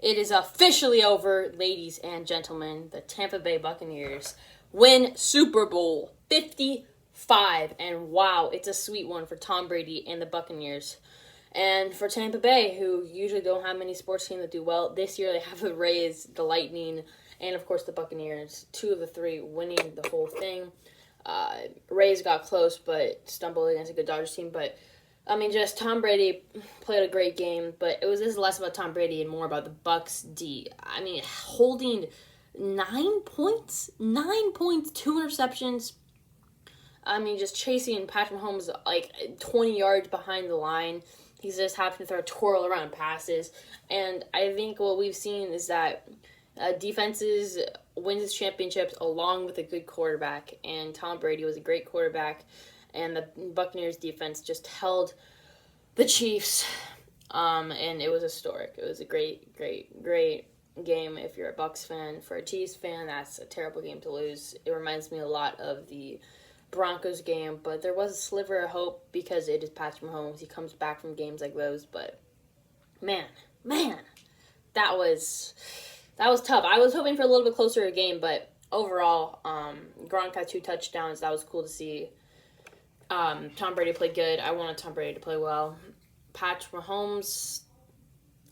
It is officially over, ladies and gentlemen. The Tampa Bay Buccaneers win Super Bowl 55. And wow, it's a sweet one for Tom Brady and the Buccaneers. And for Tampa Bay, who usually don't have many sports teams that do well, this year they have the Rays, the Lightning, and of course the Buccaneers. 2 of the 3 winning the whole thing. Rays got close, but stumbled against a good Dodgers team. But just Tom Brady played a great game, but this is less about Tom Brady and more about the Bucs D. Holding 9 points, 2 interceptions. Just chasing Patrick Mahomes 20 yards behind the line. He's just happened to throw twirl around passes. And I think what we've seen is that defenses wins championships along with a good quarterback. And Tom Brady was a great quarterback. And the Buccaneers defense just held the Chiefs, and it was historic. It was a great game if you're a Bucs fan. For a Chiefs fan, that's a terrible game to lose. It reminds me a lot of the Broncos game, but there was a sliver of hope because it is Patrick Mahomes. He comes back from games like those, but man, that was tough. I was hoping for a little bit closer a game, but overall, Gronk had 2 touchdowns. That was cool to see. Tom Brady played good. I wanted Tom Brady to play well. Patrick Mahomes,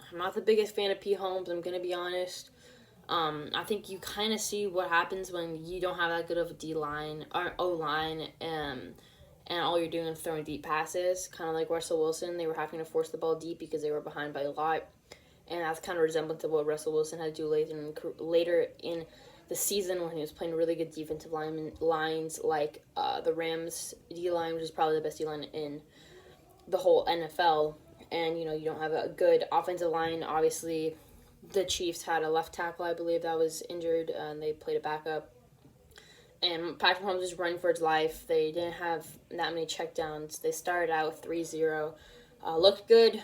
I'm not the biggest fan of P. Holmes, I'm going to be honest. I think you kind of see what happens when you don't have that good of a D-line or O-line, and all you're doing is throwing deep passes, kind of like Russell Wilson. They were having to force the ball deep because they were behind by a lot, and that's kind of resemblance of what Russell Wilson had to do later in the season when he was playing really good defensive lines like the Rams D-line, which is probably the best D-line in the whole NFL. And, you don't have a good offensive line. Obviously, the Chiefs had a left tackle, I believe, that was injured, and they played a backup. And Patrick Mahomes was running for his life. They didn't have that many checkdowns. They started out 3-0. Looked good.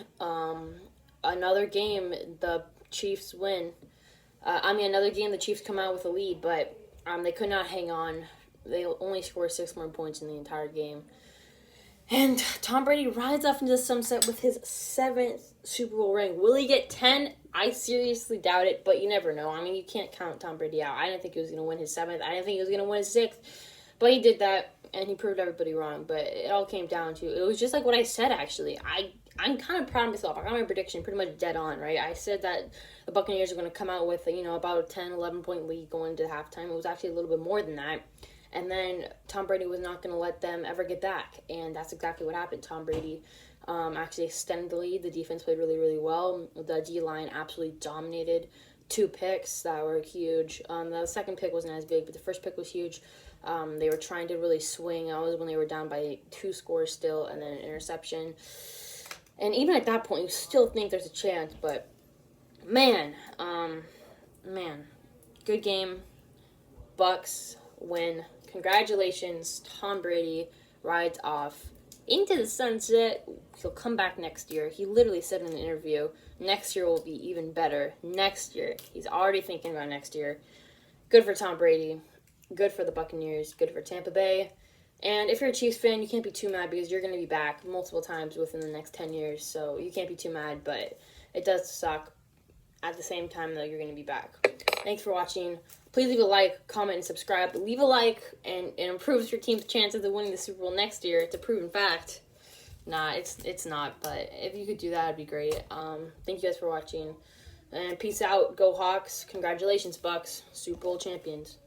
Another game, the Chiefs win. Another game, the Chiefs come out with a lead, but they could not hang on. They only scored 6 more points in the entire game. And Tom Brady rides off into the sunset with his 7th Super Bowl ring. Will he get 10? I seriously doubt it, but you never know. You can't count Tom Brady out. I didn't think he was going to win his 7th. I didn't think he was going to win his 6th. But he did that, and he proved everybody wrong. But it all came down to, it was just like what I said, actually. I'm kind of proud of myself. I got my prediction pretty much dead on, right? I said that the Buccaneers are going to come out with, about a 10, 11-point lead going into halftime. It was actually a little bit more than that. And then Tom Brady was not going to let them ever get back. And that's exactly what happened. Tom Brady actually extended the lead. The defense played really, really well. The D-line absolutely dominated. 2 picks that were huge. The second pick wasn't as big, but the first pick was huge. They were trying to really swing. That was when they were down by 2 scores still, and then an interception. And even at that point, you still think there's a chance. But, man, good game. Bucs win. Congratulations, Tom Brady rides off into the sunset. He'll come back next year. He literally said in an interview, next year will be even better. Next year. He's already thinking about next year. Good for Tom Brady. Good for the Buccaneers. Good for Tampa Bay. And if you're a Chiefs fan, you can't be too mad because you're going to be back multiple times within the next 10 years. So you can't be too mad, but it does suck. At the same time, though, you're going to be back. Thanks for watching. Please leave a like, comment, and subscribe. Leave a like, and it improves your team's chances of winning the Super Bowl next year. It's a proven fact. Nah, it's not, but if you could do that, it'd be great. Thank you guys for watching. And peace out. Go Hawks. Congratulations, Bucs. Super Bowl champions.